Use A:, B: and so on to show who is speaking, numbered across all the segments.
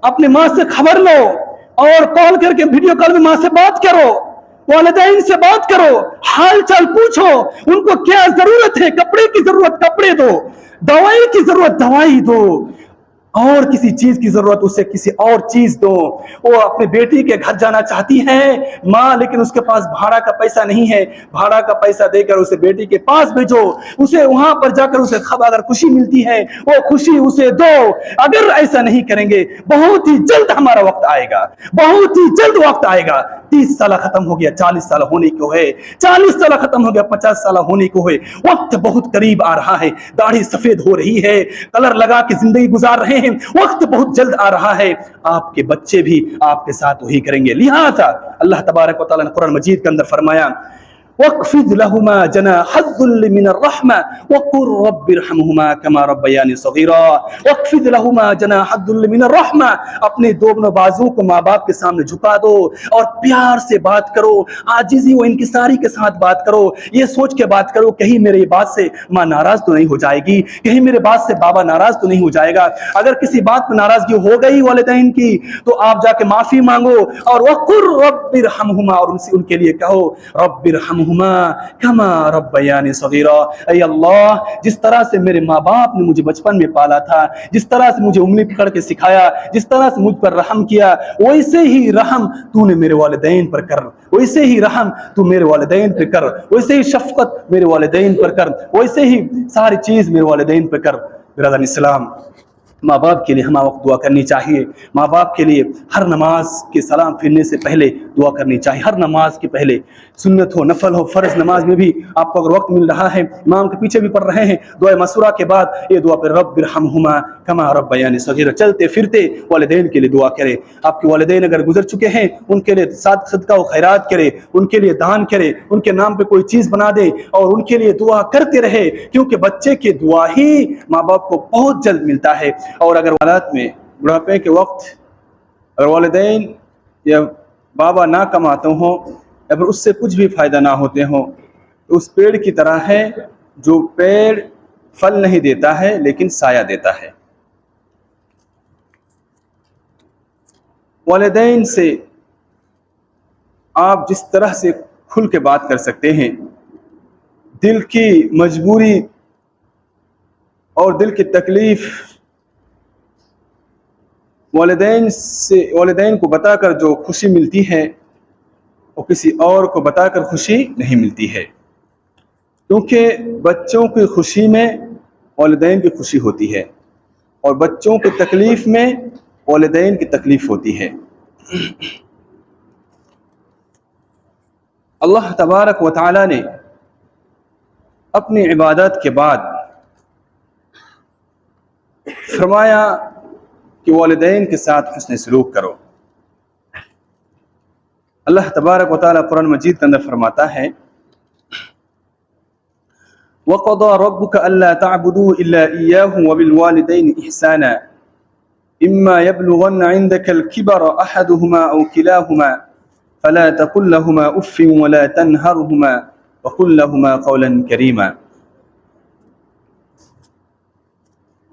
A: अपनी माँ से खबर लो और कॉल करके वीडियो कॉल में माँ से बात करो, वालिदैन से बात करो, हाल चाल पूछो, उनको क्या जरूरत है, कपड़े की जरूरत कपड़े दो, दवाई की जरूरत दवाई दो, और किसी चीज की जरूरत उसे किसी और चीज दो। वो अपने बेटी के घर जाना चाहती है माँ, लेकिन उसके पास भाड़ा का पैसा नहीं है, भाड़ा का पैसा देकर उसे बेटी के पास भेजो, उसे वहां पर जाकर उसे खबर अगर खुशी मिलती है वो खुशी उसे दो। अगर ऐसा नहीं करेंगे बहुत ही जल्द हमारा वक्त आएगा, बहुत ही जल्द वक्त आएगा। 30 साल खत्म हो गया, 40 साल होने को है, 40 साल खत्म हो गया, 50 साल होने को है, वक्त बहुत करीब आ रहा है, दाढ़ी सफेद हो रही है, कलर लगा के जिंदगी गुजार रहे हैं, वक्त बहुत जल्द आ रहा है, आपके बच्चे भी आपके साथ वही करेंगे। लिहाजा अल्लाह तबारक व तआला ने कुरान मजीद के अंदर फरमाया वक़्फ़िज़ लहुमा जनाहज़्ज़ुल्लि मिनर रहमा वक़ुर रब्बिरहमहुमा कमा रब्बयानी सग़ीरा। वक़्फ़िज़ लहुमा जनाहज़्ज़ुल्लि मिनर रहमा, अपने दोनों बाजुओं को माँ बाप के सामने झुका दो और प्यार से बात करो, आजिज़ी व इनकिसारी के साथ बात करो, ये सोच के बात करो कहीं मेरी बात से माँ नाराज तो नहीं हो जाएगी, कहीं मेरे बात से बाबा नाराज तो नहीं हो जाएगा। अगर किसी बात में नाराजगी हो गई वालिदैन की तो आप जाके माफी मांगो और वक़ुर रब्बिरहमहुमा, और उनके लिए कहो रब्बिरहमहुमा कमा रब्बयानी सग़ीरा। ऐ अल्लाह, जिस तरह से मेरे माँ बाप ने मुझे बचपन में पाला था, जिस तरह से मुझे उंगली पकड़ के सिखाया, जिस तरह से मुझ पर रहम किया, वैसे ही रहम तूने मेरे वालिदैन पर कर, वैसे ही रहम तू मेरे वालिदैन पर कर, वैसे ही शफकत मेरे वालिदैन पर कर, वैसे ही सारी चीज मेरे वालिदैन पर कर। बिरादरान इस्लाम, माँ बाप के लिए हमारा वक्त दुआ करनी चाहिए। माँ बाप के लिए हर नमाज के सलाम फिरने से पहले दुआ करनी चाहिए, हर नमाज के पहले, सुन्नत हो नफल हो फ़र्ज नमाज में भी आपको अगर वक्त मिल रहा है, इमाम के पीछे भी पढ़ रहे हैं, दुआ मसूरा के बाद ये दुआ पर रब्बिरहमहुमा कमा रब्बयानी सग़ीरा, चलते फिरते वालिदैन के लिए दुआ करें। आपके वालिदैन अगर गुजर चुके हैं उनके लिए सदका व खैरात करें, उनके लिए दान करें, उनके नाम पे कोई चीज़ बना दें और उनके लिए दुआ करते रहे, क्योंकि बच्चे की दुआ ही माँ बाप को बहुत जल्द मिलता है। और अगर हालात में बुढ़ापे के वक्त अगर वालिदैन या बाबा ना कमाते हों या फिर उससे कुछ भी फ़ायदा ना होते हों तो उस पेड़ की तरह है जो पेड़ फल नहीं देता है लेकिन साया देता है। वालिदैन से आप जिस तरह से खुल के बात कर सकते हैं, दिल की मजबूरी और दिल की तकलीफ वालिदैन को बताकर जो खुशी मिलती है वो किसी और को बताकर खुशी नहीं मिलती है, क्योंकि बच्चों की खुशी में वालिदैन की खुशी होती है और बच्चों की तकलीफ़ में वालिदैन की तकलीफ़ होती है। अल्लाह तबारक व तआला ने अपनी इबादत के बाद फरमाया कि वालिदैन के साथ हुस्न सलूक करो। अल्लाह तबारक व तआला कुरान मजीद के अंदर फरमाता है वक़ज़ा रब्बुका अल्ला तअबुदू इल्ला इय्याहु व बिल वालिदैनि इहसाना इम्मा यबलुगन्ना इंदकल किबर अहदुहुमा औ किलाहुमा फला तकुल लहुमा उफ़्फ़िन व ला तन्हरहुमा व कुल लहुमा क़ौलन करीमा।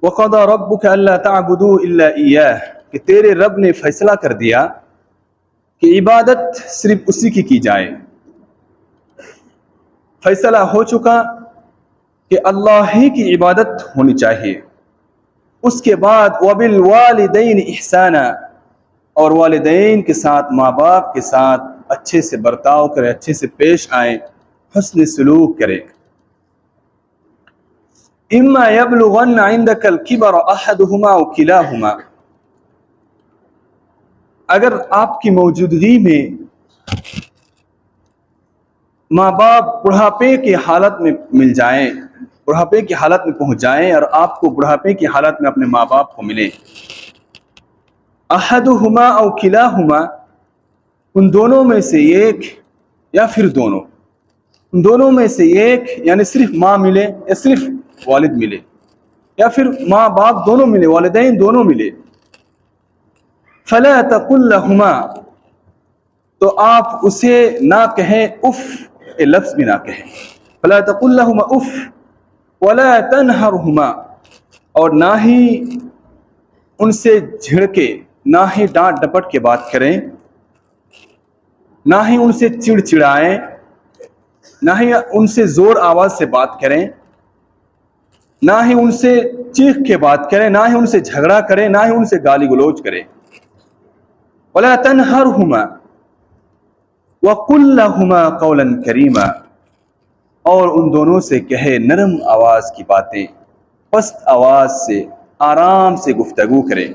A: वक़ज़ा रब्बुका अल्ला तअबुदू इल्ला इय्याह, कि तेरे रब ने फैसला कर दिया कि इबादत सिर्फ उसी की जाए। फैसला हो चुका कि अल्लाह ही की इबादत होनी चाहिए। उसके बाद वबिल वालिदैन इहसाना, और वालिदैन के साथ माँ बाप के साथ अच्छे से बर्ताव करें, अच्छे से पेश आए, हुस्न सलूक करें। इम्मा यबलुगन्ना इंदकल किबर अहदुहुमा औ किलाहुमा, अगर आपकी मौजूदगी में माँ बाप बुढ़ापे की हालत में मिल जाएं, बुढ़ापे की हालत में पहुंच जाएं और आपको बुढ़ापे की हालत में अपने माँ बाप को मिले, अहदुहुमा औ किलाहुमा, उन दोनों में से एक या फिर दोनों, उन दोनों में से एक यानी सिर्फ माँ मिले या सिर्फ वालिद मिले या फिर माँ बाप दोनों मिले, वालिदैन दोनों मिले, फला तकुल लहुमा, तो आप उसे ना कहें उफ, ए लफ्ज़ भी ना कहें, फला तकुल लहुमा उफ वला तनहरहुमा, और ना ही उनसे झिड़के,
B: ना ही डांट डपट के बात करें, ना ही उनसे चिड़चिड़ाएं, ना ही उनसे जोर आवाज से बात करें, ना ही उनसे चीख के बात करें, ना ही उनसे झगड़ा करें, ना ही उनसे गाली गलौज करें। वला तनहरहुमा वकुल लहुमा कौलन करीमा, और उन दोनों से कहे नरम आवाज की बातें, पस्त आवाज से आराम से गुफ्तगू करें।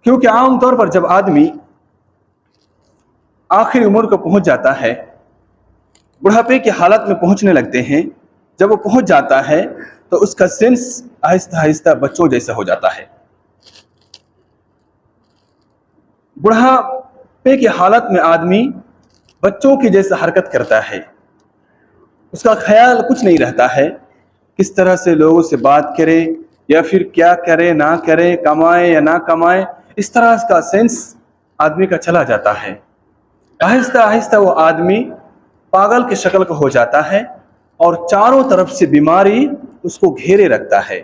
B: क्योंकि आम तौर पर जब आदमी आखिरी उम्र को पहुंच जाता है, बुढ़ापे की हालत में पहुंचने लगते हैं, जब वो पहुंच जाता है तो उसका सेंस आहिस्ता आहिस्ता बच्चों जैसा हो जाता है। बुढ़ापे की हालत में आदमी बच्चों की जैसा हरकत करता है, उसका ख्याल कुछ नहीं रहता है किस तरह से लोगों से बात करे या फिर क्या करे ना करे, कमाए या ना कमाए, इस तरह का सेंस आदमी का चला जाता है। आहिस्ता आहिस्ता वो आदमी पागल की शक्ल का हो जाता है और चारों तरफ से बीमारी उसको घेरे रखता है।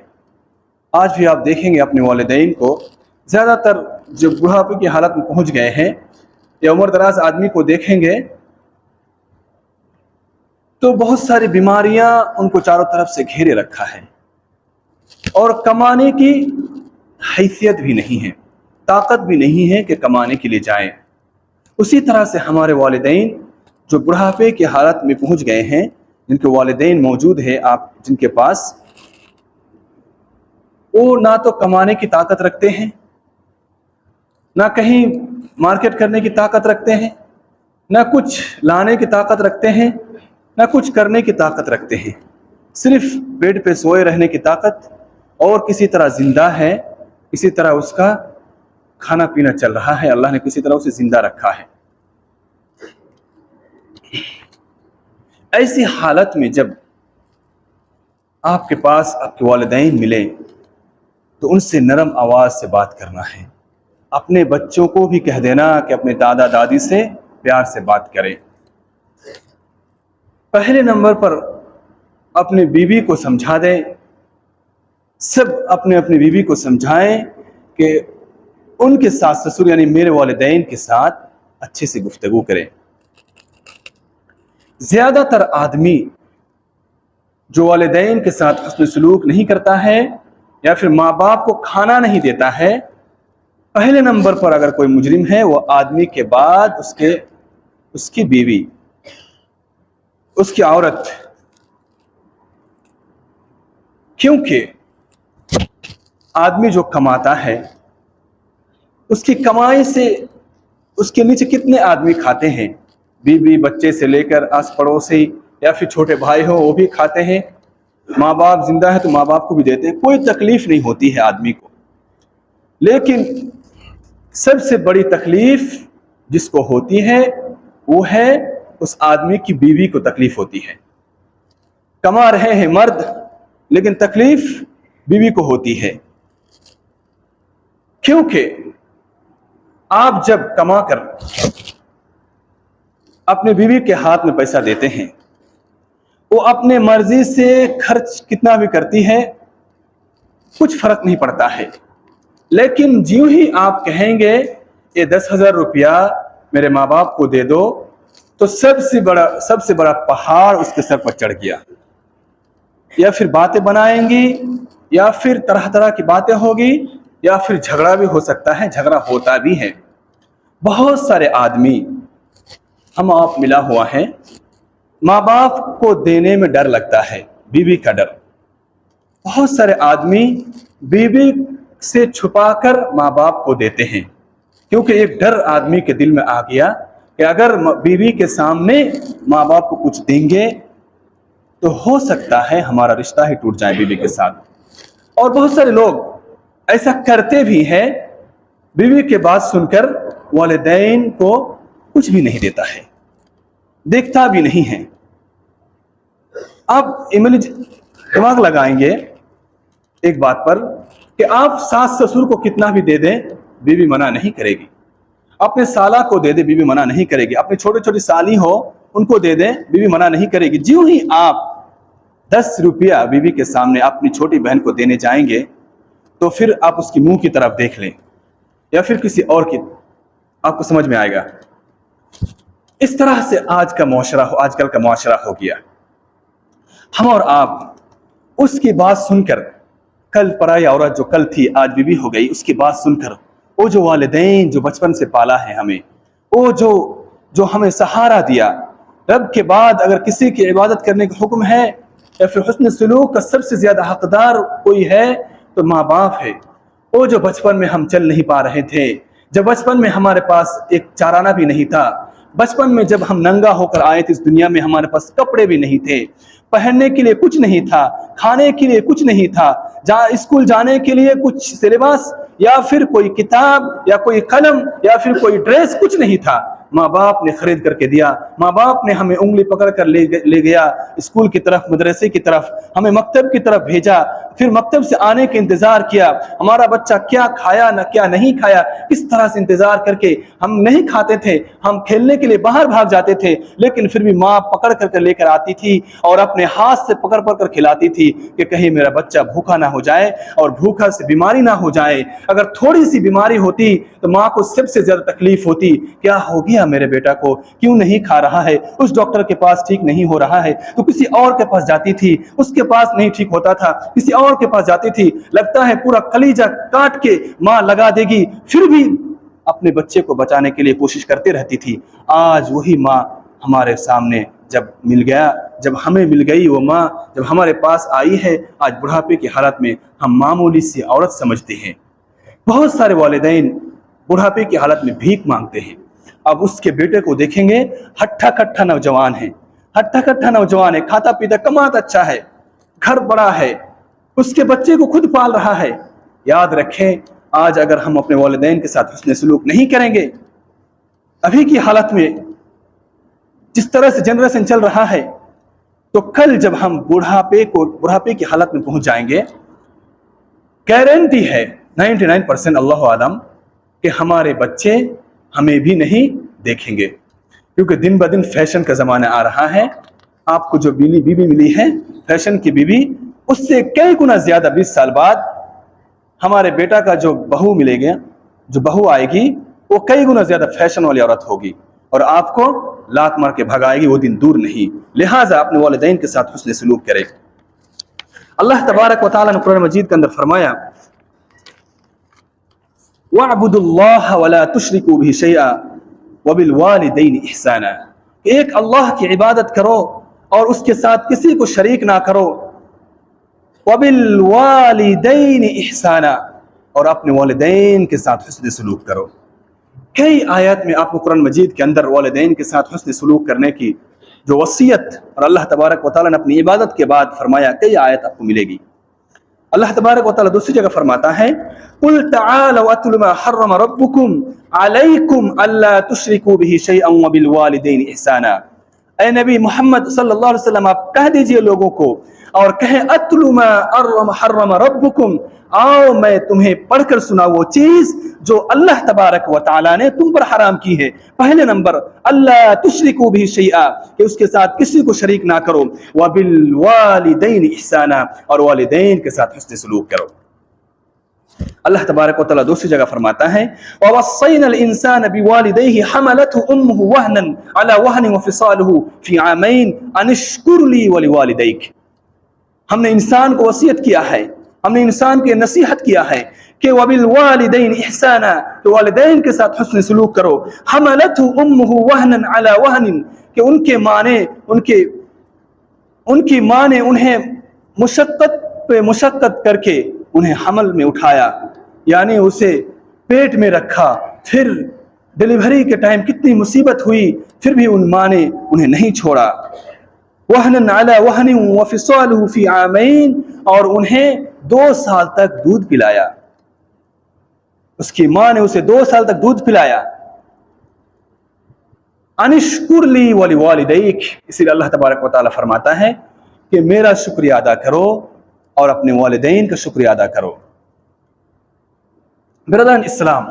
B: आज भी आप देखेंगे अपने वालिदैन को, ज़्यादातर जो बुढ़ापे की हालत में पहुंच गए हैं या उम्र दराज आदमी को देखेंगे तो बहुत सारी बीमारियां उनको चारों तरफ से घेरे रखा है और कमाने की हैसियत भी नहीं है, ताकत भी नहीं है कि कमाने के लिए जाएं। उसी तरह से हमारे वालिदैन जो बुढ़ापे की हालत में पहुंच गए हैं, जिनके वालिदैन मौजूद है आप जिनके पास, वो ना तो कमाने की ताकत रखते हैं, ना कहीं मार्केट करने की ताकत रखते हैं, ना कुछ लाने की ताकत रखते हैं, ना कुछ करने की ताकत रखते हैं। सिर्फ बेड पे सोए रहने की ताकत और किसी तरह जिंदा है, किसी तरह उसका खाना पीना चल रहा है, अल्लाह ने किसी तरह उसे जिंदा रखा है। ऐसी हालत में जब आपके पास आपके वालिदैन मिले तो उनसे नरम आवाज से बात करना है। अपने बच्चों को भी कह देना कि अपने दादा दादी से प्यार से बात करें। पहले नंबर पर अपनी बीवी को समझा दें, सब अपने अपनी बीवी को समझाएं कि उनके साथ ससुर यानी मेरे वालिदैन के साथ अच्छे से गुफ्तगू करें। ज्यादातर आदमी जो वालिदैन के साथ हुस्न सलूक नहीं करता है या फिर माँ बाप को खाना नहीं देता है, पहले नंबर पर अगर कोई मुजरिम है वो आदमी के बाद उसकी बीवी, उसकी औरत। क्योंकि आदमी जो कमाता है उसकी कमाई से उसके नीचे कितने आदमी खाते हैं, बीवी बच्चे से लेकर आस पड़ोसी या फिर छोटे भाई हो वो भी खाते हैं, माँ बाप जिंदा है तो माँ बाप को भी देते हैं, कोई तकलीफ नहीं होती है आदमी को। लेकिन सबसे बड़ी तकलीफ जिसको होती है वो है उस आदमी की बीवी को तकलीफ होती है। कमा रहे हैं मर्द लेकिन तकलीफ बीवी को होती है। क्योंकि आप जब कमा कर अपने बीवी के हाथ में पैसा देते हैं, वो अपने मर्जी से खर्च कितना भी करती है, कुछ फर्क नहीं पड़ता है। लेकिन ज्यों ही आप कहेंगे ये 10,000 रुपया मेरे माँ बाप को दे दो, तो सबसे बड़ा पहाड़ उसके सर पर चढ़ गया। या फिर बातें बनाएंगी या फिर तरह तरह की बातें होगी या फिर झगड़ा भी हो सकता है, झगड़ा होता भी है। बहुत सारे आदमी हम आप मिला हुआ है, माँ बाप को देने में डर लगता है, बीवी का डर। बहुत सारे आदमी बीवी से छुपाकर माँ बाप को देते हैं, क्योंकि एक डर आदमी के दिल में आ गया कि अगर बीवी के सामने माँ बाप को कुछ देंगे तो हो सकता है हमारा रिश्ता ही टूट जाए बीवी के साथ। और बहुत सारे लोग ऐसा करते भी हैं, बीवी के बात सुनकर वालिदैन को कुछ भी नहीं देता है, देखता भी नहीं है। आप दिमाग लगाएंगे एक बात पर कि आप सास ससुर को कितना भी दे दें, बीवी मना नहीं करेगी। अपने साला को दे दे, बीवी मना नहीं करेगी। अपने छोटे छोटे साली हो उनको दे दें, बीवी मना नहीं करेगी। ज्यों ही आप 10 रुपया बीवी के सामने अपनी छोटी बहन को देने जाएंगे तो फिर आप उसकी मुंह की तरफ देख लें, या फिर किसी और की, आपको समझ में आएगा। इस तरह से आजकल का मुआशरा हो गया। हम और आप उसकी बात सुनकर, कल पराई औरत जो कल थी आज बीवी हो गई, उसकी बात सुनकर वो जो वालिदैन जो बचपन से पाला है हमें, वो जो हमें सहारा दिया, रब के बाद अगर किसी की इबादत करने का हुक्म है या फिर हुस्न सलूक का सबसे ज्यादा हकदार कोई है तो माँ बाप है। वो जो बचपन में हम चल नहीं पा रहे थे, जब बचपन में हमारे पास एक चाराना भी नहीं था, बचपन में जब हम नंगा होकर आए थे इस दुनिया में, हमारे पास कपड़े भी नहीं थे, पहनने के लिए कुछ नहीं था, खाने के लिए कुछ नहीं था, स्कूल जाने के लिए कुछ सिलेबस या फिर कोई किताब या कोई कलम या फिर कोई ड्रेस कुछ नहीं था। माँ बाप ने खरीद करके दिया, माँ बाप ने हमें उंगली पकड़ कर ले गया स्कूल की तरफ, मदरसे की तरफ, हमें मकतब की तरफ भेजा, फिर मकतब से आने के इंतजार किया, हमारा बच्चा क्या खाया न क्या नहीं खाया, किस तरह से इंतजार करके, हम नहीं खाते थे, हम खेलने के लिए बाहर भाग जाते थे, लेकिन फिर भी माँ पकड़ करके लेकर आती थी और अपने हाथ से पकड़ पकड़ कर खिलाती थी कि कहीं मेरा बच्चा भूखा ना हो जाए और भूखा से बीमारी ना हो जाए। अगर थोड़ी सी बीमारी होती तो माँ को सबसे ज्यादा तकलीफ होती, क्या हो गया मेरे बेटा को, क्यों नहीं खा रहा है, उस डॉक्टर के पास ठीक नहीं हो रहा है, तो किसी और के पास जाती थी, उसके पास नहीं ठीक होता था, किसी और के पास जाती थी, लगता है पूरा कलीजा काट के माँ लगा देगी, फिर भी अपने बच्चे को बचाने के लिए कोशिश करते रहती थी। आज वही माँ हमारे सामने जब मिल गया, जब हमें मिल गई वो माँ, जब हमारे पास आई है, आज बुढ़ापे की हालत में हम मामूली सी औरत समझते हैं। बहुत सारे वालिदैन बुढ़ापे की हालत में भीख मांगते हैं। अब उसके बेटे को देखेंगे, हट्ठा कट्ठा नौजवान है, हट्ठा कट्ठा नौजवान है, खाता पीता कमाता अच्छा है, घर बड़ा है, उसके बच्चे को खुद पाल रहा है। याद रखें, आज अगर हम अपने वालिदैन के साथ हुस्न सलूक नहीं करेंगे, अभी की हालत में जिस तरह से जनरेशन चल रहा है, तो कल जब हम बुढ़ापे की हालत में पहुंच जाएंगे, गारंटी है 99% अल्लाह आलम कि हमारे बच्चे हमें भी नहीं देखेंगे, क्योंकि दिन ब दिन फैशन का ज़माना आ रहा है। आपको जो बीवी मिली है फैशन की बीवी, उससे कई गुना ज़्यादा 20 साल बाद हमारे बेटा का जो बहू मिलेगा, जो बहू आएगी, वो कई गुना ज़्यादा फैशन वाली औरत होगी और आपको लात मार के भगाएगी, वो दिन दूर नहीं। लिहाजा अपने वालिदैन के साथ हुस्न सलूक करें। अल्लाह तबारक व तआला ने कुरान मजीद के अंदर फरमाया, वअबुदुल्लाह वला तुश्रिकू बिही शैआ वबिलवालिदैन इहसाना, एक अल्लाह की इबादत करो और उसके साथ किसी को शरीक ना करो, वबिलवालिदैन इहसाना, और अपने वालिदैन के साथ हुस्न सलूक करो। कई आयत में आपको कुरान मजीद के अंदर वालिदैन के साथ हुस्न सलूक करने की जो वसीयत और अल्लाह तबारक व तआला ने अपनी इबादत के बाद फरमाया, कई आयत आपको मिलेगी। अल्लाह तबारक व तआला दूसरी जगह फरमाता है, कुल तआलू अत्लु मा हर्रम रब्बुकुम अलैकुम अल्ला तुश्रिकू बिही शैअन वबिल वालिदैन इहसाना। ऐ नबी मोहम्मद सल्लल्लाहु अलैहि वसल्लम, आप कह दीजिए लोगों को और कहें, अत्लु मा हर्रम रब्बुकुम, आओ मैं तुम्हें पढ़कर सुना वो चीज जो अल्लाह तबारक व तआला ने तुम पर हराम की है। पहले नंबर अल्ला तुश्रिकू बिही शैआ, कि उसके साथ किसी को शरीक ना करो, व बिल वालिदैन इहसाना, और वालिदैन के साथ हुस्न सलूक करो। अल्लाह तबारक व तआला दूसरी जगह फरमाता है, ववस्सैनल इंसान बिवालिदैहि हमलतहु उम्मुहु वहनन अला वहनिन वफिसालुहु फी आमैन अनिश्कुर ली वलिवालिदैक। हमने इंसान को वसीयत किया है, हमने इंसान के नसीहत किया है कि वबिल वालिदैन इहसाना, तो वालिदैन के साथ हुस्न सलूक करो। हमलतहु उम्मुहु वहनन अला वहनिन, कि उनकी माँ ने उन्हें मुशक्कत पे मुशक्कत करके उन्हें हमल में उठाया, यानी उसे पेट में रखा, फिर डिलीवरी के टाइम कितनी मुसीबत हुई, फिर भी उन माँ ने उन्हें नहीं छोड़ा। वहनन अला वहनिन वफिसालुहु फी आमैन, और उन्हें 2 साल तक दूध पिलाया, उसकी माँ ने उसे 2 साल तक दूध पिलाया। अनिश्कुर ली वलिवालिदैक, इसीलिए अल्लाह तबारक व तआला फरमाता है कि मेरा शुक्रिया अदा करो और अपने वालिदैन का शुक्रिया अदा करो। ब्रदर इस्लाम,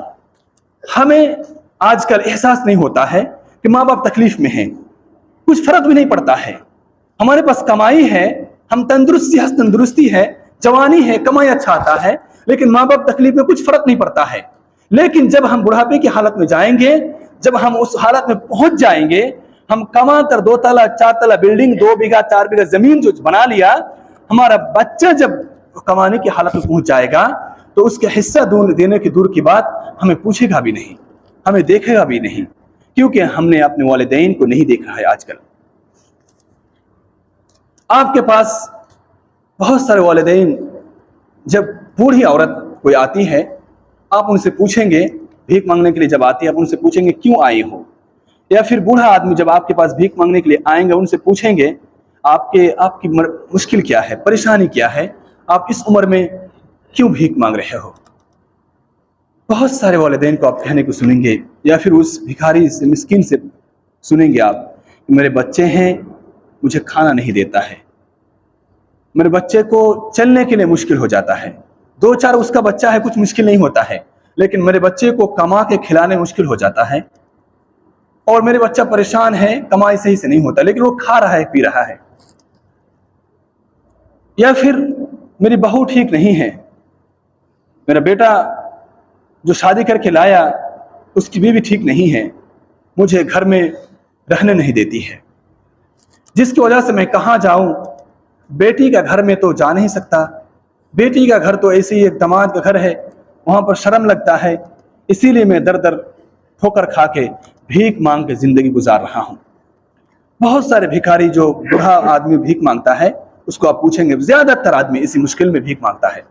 B: हमें आजकल एहसास नहीं होता है कि माँ बाप तकलीफ में हैं, कुछ फर्क भी नहीं पड़ता है। हमारे पास कमाई है, हम तंदुरुस्ती है, जवानी है, कमाई अच्छा आता है, लेकिन माँ बाप तकलीफ में कुछ फर्क नहीं पड़ता है। لیکن جب ہم بڑھاپے کی حالت میں جائیں گے, جب ہم اس حالت میں پہنچ جائیں گے, ہم کما کر 2 تلا 4 تلا بلڈنگ, 2 بیگھہ 4 بیگھہ زمین جو بنا لیا, ہمارا بچہ جب کمانے کی حالت میں پہنچ جائے گا تو اس کے حصہ دینے کی دور کی بات, ہمیں پوچھے گا بھی نہیں, ہمیں دیکھے گا بھی نہیں, کیونکہ ہم نے اپنے والدین کو نہیں دیکھ رہا ہے. آج کل آپ کے پاس بہت سارے والدین, جب بوڑھی عورت کوئی آتی ہے, آپ ان سے پوچھیں گے, بھیک مانگنے کے لیے جب آتی ہے آپ ان سے پوچھیں گے کیوں آئی ہو, یا پھر بوڑھا آدمی جب آپ کے پاس بھیک مانگنے کے لیے آئیں گے ان سے پوچھیں گے آپ کی مشکل کیا ہے, پریشانی کیا ہے, آپ اس عمر میں کیوں بھیک مانگ رہے ہو. بہت سارے والدین کو آپ کہنے کو سنیں گے, یا پھر اس بھکاری سے, مسکین سے سنیں گے آپ, میرے بچے ہیں مجھے کھانا نہیں دیتا ہے, میرے بچے کو چلنے کے لیے مشکل ہو جاتا ہے, 2-4 اس کا بچہ ہے کچھ مشکل نہیں ہوتا ہے, لیکن میرے بچے کو کما کے کھلانے مشکل ہو جاتا ہے, اور میرے بچہ پریشان ہے, کمائی صحیح سے نہیں ہوتا لیکن وہ کھا رہا ہے پی رہا ہے. یا پھر میری بہو ٹھیک نہیں ہے, میرا بیٹا جو شادی کر کے لایا اس کی بیوی ٹھیک نہیں ہے, مجھے گھر میں رہنے نہیں دیتی ہے, جس کی وجہ سے میں کہاں جاؤں, بیٹی کا گھر میں تو جا نہیں سکتا, بیٹی کا گھر تو ایسے ہی ایک داماد کا گھر ہے, وہاں پر شرم لگتا ہے, اسی لیے میں در در ٹھوکر کھا کے بھیک مانگ کے زندگی گزار رہا ہوں. بہت سارے بھکاری, جو بوڑھا آدمی بھیک مانگتا ہے اس کو آپ پوچھیں گے, زیادہ تر آدمی اسی مشکل میں بھیک مانگتا ہے.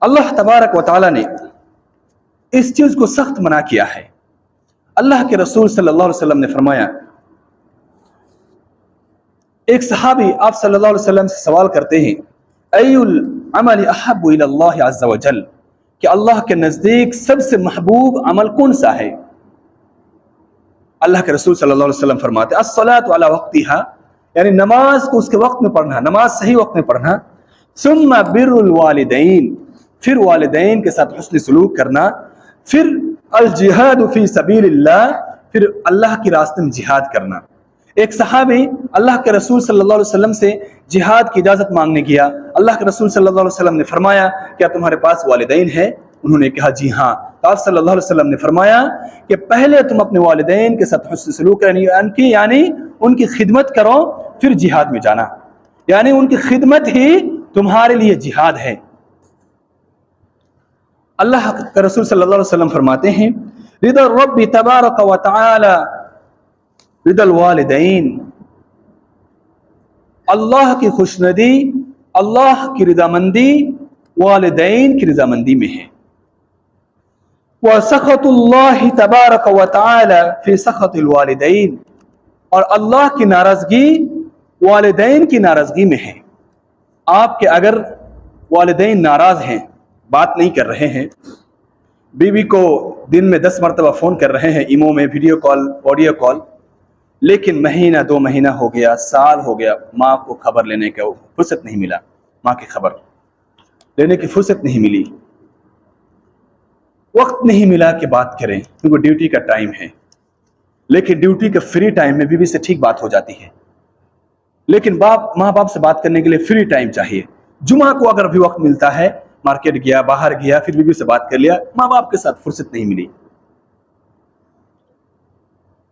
B: اللہ تبارک و تعالی نے اس چیز کو سخت منع کیا ہے. اللہ کے رسول صلی اللہ علیہ وسلم نے فرمایا, ایک صحابی آپ صلی اللہ علیہ وسلم سے سوال کرتے ہیں, ای العمل احب الی اللہ عز وجل, کہ اللہ کے نزدیک سب سے محبوب عمل کون سا ہے. اللہ کے رسول صلی اللہ علیہ وسلم فرماتے ہیں, الصلاۃ علی وقتها, یعنی نماز کو اس کے وقت میں پڑھنا, نماز صحیح وقت میں پڑھنا. ثم بر الوالدین, پھر والدین کے ساتھ حسن سلوک کرنا. پھر الجہاد فی سبیل اللہ, پھر اللہ کی راستے میں جہاد کرنا. ایک صحابی اللہ کے رسول صلی اللہ علیہ وسلم سے جہاد کی اجازت مانگنے گیا. اللہ کے رسول صلی اللہ علیہ وسلم نے فرمایا, کیا تمہارے پاس والدین ہیں؟ انہوں نے کہا جی ہاں. تو آپ صلی اللہ علیہ وسلم نے فرمایا کہ پہلے تم اپنے والدین کے ساتھ حسن سلوک کرنی, یعنی ان کی خدمت کرو, پھر جہاد میں جانا, یعنی ان کی خدمت ہی تمہارے لیے جہاد ہے. اللہ کے رسول صلی اللہ علیہ وسلم فرماتے ہیں, رضا الرب تبارک و تعالی رضا الوالدین, اللہ کی خوشنودی, اللہ کی رضامندی والدین کی رضامندی میں ہے. وسخط اللہ تبارک و تعالی فی سخط الوالدین, اور اللہ کی ناراضگی والدین کی ناراضگی میں ہے. آپ کے اگر والدین ناراض ہیں, بات نہیں کر رہے ہیں, بیوی کو دن میں 10 مرتبہ فون کر رہے ہیں, ایمو میں, ویڈیو کال, آڈیو کال, لیکن مہینہ 2 مہینہ ہو گیا, سال ہو گیا, ماں کو خبر لینے کا فرصت نہیں ملا, ماں کی خبر لینے کی فرصت نہیں ملی, وقت نہیں ملا کہ بات کریں, کیونکہ ڈیوٹی کا ٹائم ہے. لیکن ڈیوٹی کے فری ٹائم میں بیوی سے ٹھیک بات ہو جاتی ہے, لیکن ماں باپ سے بات کرنے کے لیے فری ٹائم چاہیے. جمعہ کو اگر بھی وقت ملتا ہے, مارکیٹ گیا, باہر گیا, پھر بیوی سے بات کر لیا, ماں باپ کے ساتھ فرصت نہیں ملی.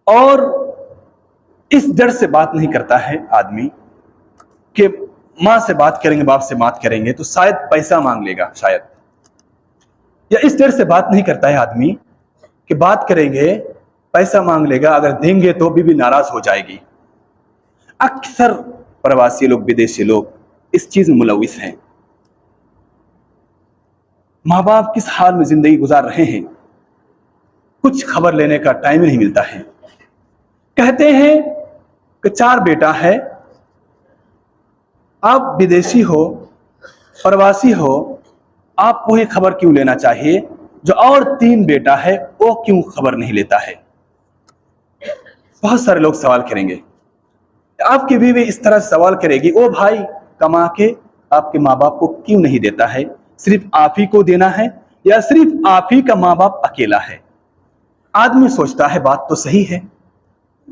B: اور اس ڈر سے بات نہیں کرتا ہے آدمی کہ ماں سے بات کریں گے, باپ سے بات کریں گے تو شاید پیسہ مانگ لے گا, شاید, یا اس ڈر سے بات نہیں کرتا ہے آدمی کہ بات کریں گے پیسہ مانگ لے گا, اگر دیں گے تو بیوی ناراض ہو جائے گی. اکثر پرواسی لوگ, بدیشی لوگ اس چیز میں ملوث ہیں. ماں باپ کس حال میں زندگی گزار رہے ہیں, کچھ خبر لینے کا ٹائم نہیں ملتا ہے. کہتے ہیں کہ 4 بیٹا ہے, آپ بدیشی ہو, پرواسی ہو, آپ کو ہی خبر کیوں لینا چاہیے, جو اور 3 بیٹا ہے وہ کیوں خبر نہیں لیتا ہے. بہت سارے لوگ سوال کریں گے, آپ کی بیوی اس طرح سوال کرے گی, او بھائی کما کے آپ کے ماں باپ کو کیوں نہیں دیتا ہے, صرف آپ ہی کو دینا ہے یا صرف آپ ہی کا ماں باپ اکیلا ہے. آدمی سوچتا ہے بات تو صحیح ہے,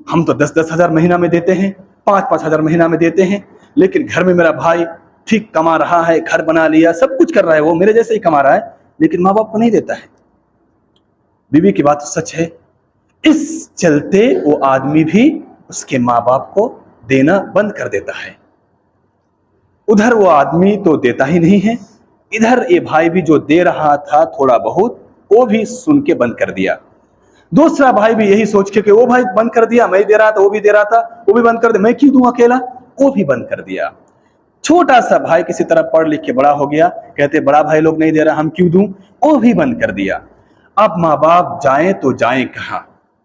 B: ہم تو 10-10 ہزار مہینہ میں دیتے ہیں, 5-5 ہزار مہینہ میں دیتے ہیں, لیکن گھر میں میرا بھائی ठीक कमा रहा है, घर बना लिया, सब कुछ कर रहा है, वो मेरे जैसे ही कमा रहा है, लेकिन माँ बाप को नहीं देता है। बीवी की बात तो सच है। इस चलते वो आदमी भी उसके माँ बाप को देना बंद कर देता है। उधर वो आदमी तो देता ही नहीं है, इधर ये भाई भी जो दे रहा था थोड़ा बहुत, वो भी सुन के बंद कर दिया। दूसरा भाई भी यही सोच के कि वो भाई बंद कर दिया, मैं दे रहा था, वो भी दे रहा था, वो भी बंद कर दिया, मैं क्यों दूं अकेला, वो भी बंद कर दिया। छोटा सा भाई किसी तरह पढ़ लिख के बड़ा हो गया, कहते बड़ा भाई लोग नहीं दे रहा, हम क्यों दूं, वो भी बंद कर दिया। अब माँ बाप जाएं तो जाएं कहां।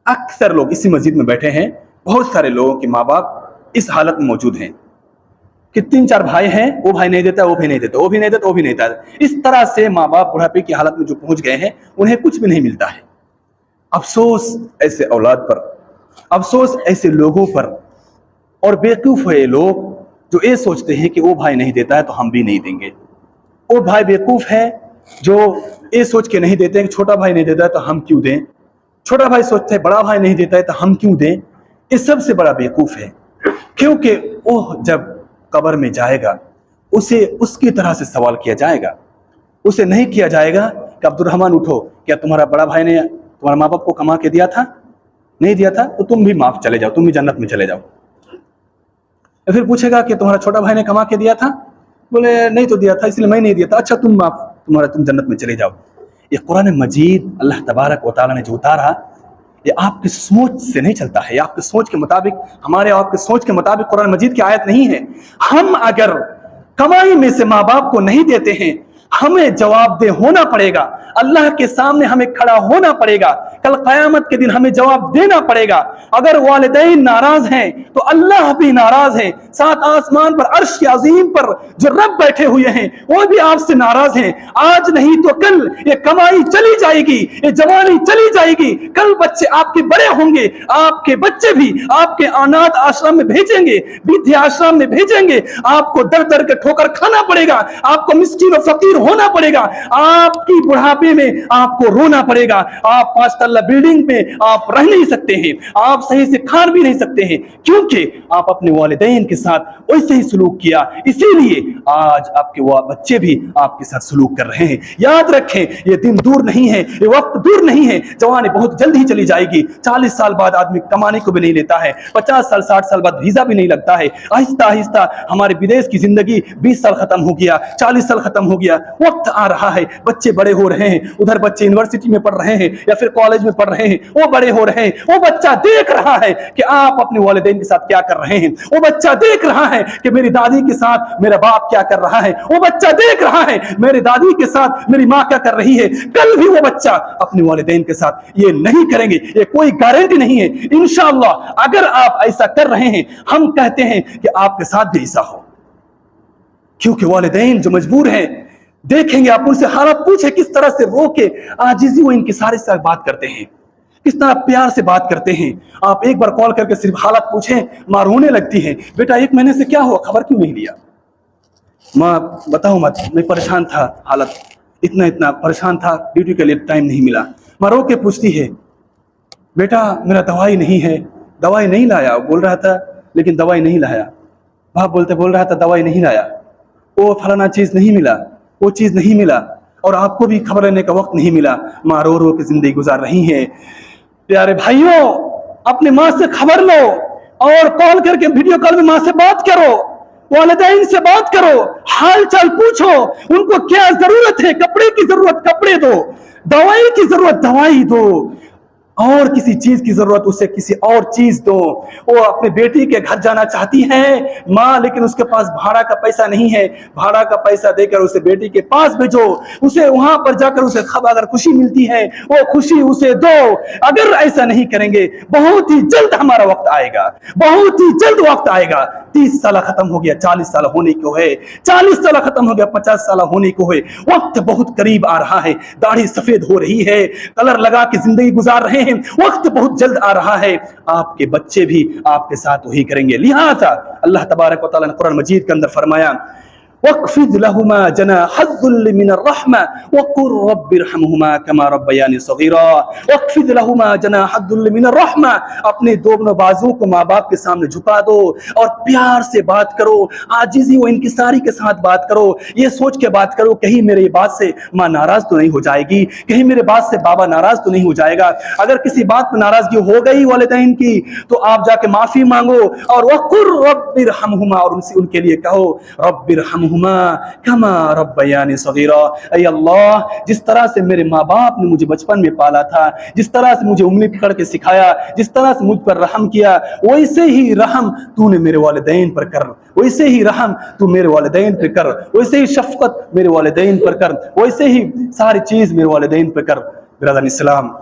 B: अक्सर लोग इसी मस्जिद में बैठे हैं, बहुत सारे लोगों के माँ बाप इस हालत में मौजूद हैं कि 3-4 भाई हैं, वो भाई नहीं देता, वो भी नहीं देता, वो भी नहीं देता, वो भी नहीं देता। इस तरह से माँ बाप बुढ़ापे की हालत में जो पहुंच गए हैं, उन्हें कुछ भी नहीं मिलता है। अफसोस ऐसे औलाद पर, अफसोस ऐसे लोगों पर। और बेवकूफ है ये लोग जो ये सोचते हैं कि वो भाई नहीं देता है तो हम भी नहीं देंगे। वो भाई बेवकूफ है जो ये सोच के नहीं देते हैं कि छोटा भाई नहीं देता है तो हम क्यों दें। छोटा भाई सोचते है बड़ा भाई नहीं देता है तो हम क्यों दें। ये सबसे बड़ा बेवकूफ है, क्योंकि वो जब कब्र में जाएगा उसे उसकी तरह से सवाल किया जाएगा। उसे नहीं किया जाएगा कि अब्दुर्रहमान उठो, क्या तुम्हारा बड़ा भाई ने तुम्हारे माँ बाप को कमा के दिया था, नहीं दिया था तो तुम भी माफ चले जाओ, तुम भी जन्नत में चले जाओ। या फिर पूछेगा कि तुम्हारा छोटा भाई ने कमा के दिया था, बोले नहीं तो दिया था इसलिए मैं नहीं दिया था, अच्छा तुम माफ, तुम जन्नत में चले जाओ। ये कुरान मजीद अल्लाह तबारक व तआला ने जो उतारा, ये आपकी सोच से नहीं चलता है, आपकी सोच के मुताबिक, हमारे आपके सोच के मुताबिक कुरान मजीद की आयत नहीं है। हम अगर कमाई में से माँ बाप को नहीं देते हैं, हमें जवाबदेह होना पड़ेगा, अल्लाह के सामने हमें खड़ा होना पड़ेगा, कल क़यामत के दिन हमें जवाब देना पड़ेगा। अगर वालिदैन नाराज हैं तो अल्लाह भी नाराज है, सात आसमान पर अर्श के अजीम पर जो रब बैठे हुए हैं वो भी आपसे नाराज हैं। आज नहीं तो कल ये कमाई चली जाएगी, ये जवानी चली जाएगी, कल बच्चे आपके बड़े होंगे, आपके बच्चे भी आपके अनाथ आश्रम में भेजेंगे, वृद्ध आश्रम में भेजेंगे, आपको दर दर के ठोकर खाना पड़ेगा, आपको मिस्कीन और फकीर होना पड़ेगा, आपकी बुढ़ापे में आपको रोना पड़ेगा, आप 5 तल्ला बिल्डिंग में आप रह नहीं सकते हैं, आप सही से खा भी नहीं सकते हैं, क्योंकि आप अपने वालिदैन के साथ वैसे ही सलूक किया। इसीलिए आज आपके वो बच्चे भी आपके साथ सलूक कर रहे हैं। याद रखें, ये दिन दूर नहीं है, ये वक्त दूर नहीं है, जवानी बहुत जल्द ही चली जाएगी। 40 साल बाद आदमी कमाने को भी नहीं लेता है, 50 साल 60 साल बाद वीजा भी नहीं लगता है। आहिस्ता आहिस्ता हमारे विदेश की जिंदगी 20 साल खत्म हो गया, 40 साल खत्म हो गया, वक्त आ रहा है, बच्चे बड़े हो रहे हैं, उधर बच्चे यूनिवर्सिटी में पढ़ रहे हैं या फिर कॉलेज में पढ़ रहे हैं, वो बड़े हो रहे हैं, वो बच्चा देख रहा है कि आप अपने वालिदैन के साथ क्या कर रहे हैं, वो बच्चा देख रहा है कि मेरी दादी के साथ मेरा बाप क्या कर रहा है, वो बच्चा देख रहा है मेरी दादी के साथ मेरी माँ क्या कर रही है। कल भी वो बच्चा अपने वालिदैन के साथ ये नहीं करेंगे, ये कोई गारंटी नहीं है। इंशाअल्लाह अगर आप ऐसा कर रहे हैं, हम कहते हैं कि आपके साथ भी ऐसा हो, क्योंकि वालिदैन जो मजबूर हैं, देखेंगे आप उनसे हालत पूछे किस तरह से रो के आजिज़ी व इनकिसारी से बात करते हैं, किस तरह प्यार से बात करते हैं। आप एक बार कॉल करके सिर्फ हालत पूछें, माँ रोने लगती है, बेटा 1 महीने से क्या हुआ, खबर क्यों नहीं लिया। माँ बताओ मत, मैं परेशान था, हालत इतना परेशान था, ड्यूटी के लिए टाइम नहीं मिला। माँ रो के पूछती है, बेटा मेरा दवाई नहीं है, दवाई नहीं लाया, बोल रहा था लेकिन दवाई नहीं लाया। बाप बोल रहा था दवाई नहीं लाया, वो फलाना चीज नहीं मिला, वो चीज नहीं मिला, और आपको भी खबर लेने का वक्त नहीं मिला। माँ रो रो के जिंदगी गुजार रही है। प्यारे भाइयों, अपने माँ से खबर लो और कॉल करके वीडियो कॉल में माँ से बात करो, वालिदैन से बात करो, हाल चाल पूछो, उनको क्या जरूरत है, कपड़े की जरूरत कपड़े दो, दवाई की जरूरत दवाई दो, और किसी चीज की जरूरत उसे किसी और चीज दो। वो अपने बेटी के घर जाना चाहती है माँ, लेकिन उसके पास भाड़ा का पैसा नहीं है, भाड़ा का पैसा देकर उसे बेटी के पास भेजो, उसे वहां पर जाकर उसे खबर अगर खुशी मिलती है वो खुशी उसे दो। अगर ऐसा नहीं करेंगे बहुत ही जल्द हमारा वक्त आएगा, बहुत ही जल्द वक्त आएगा। 30 साल खत्म हो गया, 40 साल होने को है, 40 साल खत्म हो गया, 50 साल होने को है। वक्त बहुत करीब आ रहा है, दाढ़ी सफेद हो रही है, कलर लगा के जिंदगी गुजार रहे हैं, वक्त बहुत जल्द आ रहा है। आपके बच्चे भी आपके साथ वही करेंगे। लिहाजा अल्लाह तबारक व तआला ने कुरान मजीद के अंदर फरमाया, वक़्फ़िज़ लहुमा जनाहज़्ज़ुल्लि मिनर रहमा वक़ुर रब्बिरहमहुमा कमा रब्बयानी सग़ीरा। वक़्फ़िज़ लहुमा जनाहज़्ज़ुल्लि मिनर रहमा, अपने दोनों बाजुओं को माँ बाप के सामने झुका दो और प्यार से बात करो, आजिज़ी व इंकिसारी के साथ बात करो। ये सोच के बात करो कहीं मेरे बात से माँ नाराज तो नहीं हो जाएगी, कहीं मेरे बात से बाबा नाराज तो नहीं हो जाएगा। अगर किसी बात में नाराजगी हो गई वालिदैन की तो आप जाके माफी मांगो और वक़ुर रब्बिरहमहुमा, और उनसे उनके लिए कहो रब्बिरहमहुमा कमा रब्बयानी सग़ीरा। ऐ अल्लाह, जिस तरह से मेरे माँ बाप ने मुझे बचपन में पाला था, जिस तरह से मुझे उंगली पकड़ के सिखाया, जिस तरह से मुझ पर रहम किया, वैसे ही रहम तूने मेरे वालिदैन पर कर, वैसे ही रहम तू मेरे वालिदैन पर कर, वैसे ही शफकत मेरे वालिदैन पर कर, वैसे ही सारी चीज मेरे वालिदैन पर कर। बिरादरान इस्लाम,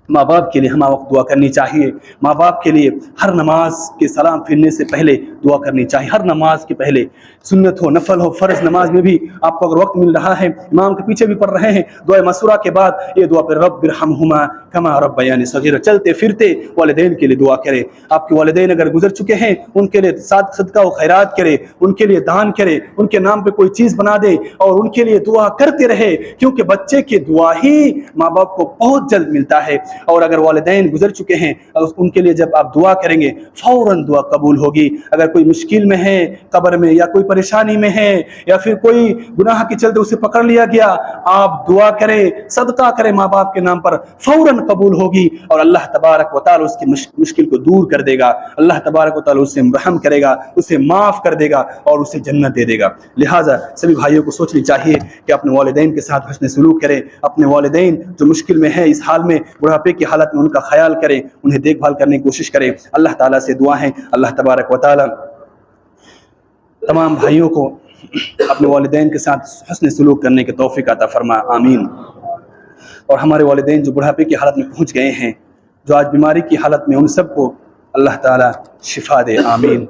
B: माँ बाप के लिए हमारा वक्त दुआ करनी चाहिए। माँ बाप के लिए हर नमाज के सलाम फिरने से पहले दुआ करनी चाहिए। हर नमाज के पहले, सुन्नत हो, नफल हो, फ़र्ज नमाज में भी आपको अगर वक्त मिल रहा है, इमाम के पीछे भी पढ़ रहे हैं, दुआ मसूरा के बाद ये दुआ पर रब्बिरहमहुमा कमा रब्बयानी सग़ीरा, चलते फिरते वालिदैन के लिए दुआ करें। आपके वालिदैन अगर गुजर चुके हैं उनके लिए सदका व खैरात करें, उनके लिए दान करें, उनके नाम पे कोई चीज़ बना दे और उनके लिए दुआ करते रहे, क्योंकि बच्चे की दुआ ही माँ बाप को बहुत जल्द मिलता है। और अगर वालिदैन गुजर चुके हैं उनके लिए जब आप दुआ करेंगे फौरन दुआ कबूल होगी। अगर कोई मुश्किल में है कब्र में, या कोई परेशानी में है, या फिर कोई गुनाह के चलते उसे पकड़ लिया गया, आप दुआ करें, सदका करें माँ बाप के नाम पर, फौरन कबूल होगी और अल्लाह तबारक व तआला उसकी मुश्किल को दूर कर देगा। अल्लाह तबारक व तआला उससे रहम करेगा, उसे माफ़ कर देगा और उसे जन्नत दे देगा। लिहाजा सभी भाइयों को सोचनी चाहिए कि अपने वालिदैन के साथ हुस्न सलूक करें। अपने वालिदैन जो मुश्किल में है, इस हाल में, बुढ़ापे की हालत में, उनका ख्याल करें, उन्हें देखभाल करने की कोशिश करें। अल्लाह ताला से दुआ है अल्लाह तबारक व तआला तमाम भाइयों को अपने वालिदैन के साथ हुस्न सलूक करने की तौफीक अता फरमा, आमीन। और हमारे वालिदैन जो बुढ़ापे की हालत में पहुँच गए हैं, जो आज बीमारी की हालत में, उन सबको अल्लाह ताला शिफा दे, आमीन।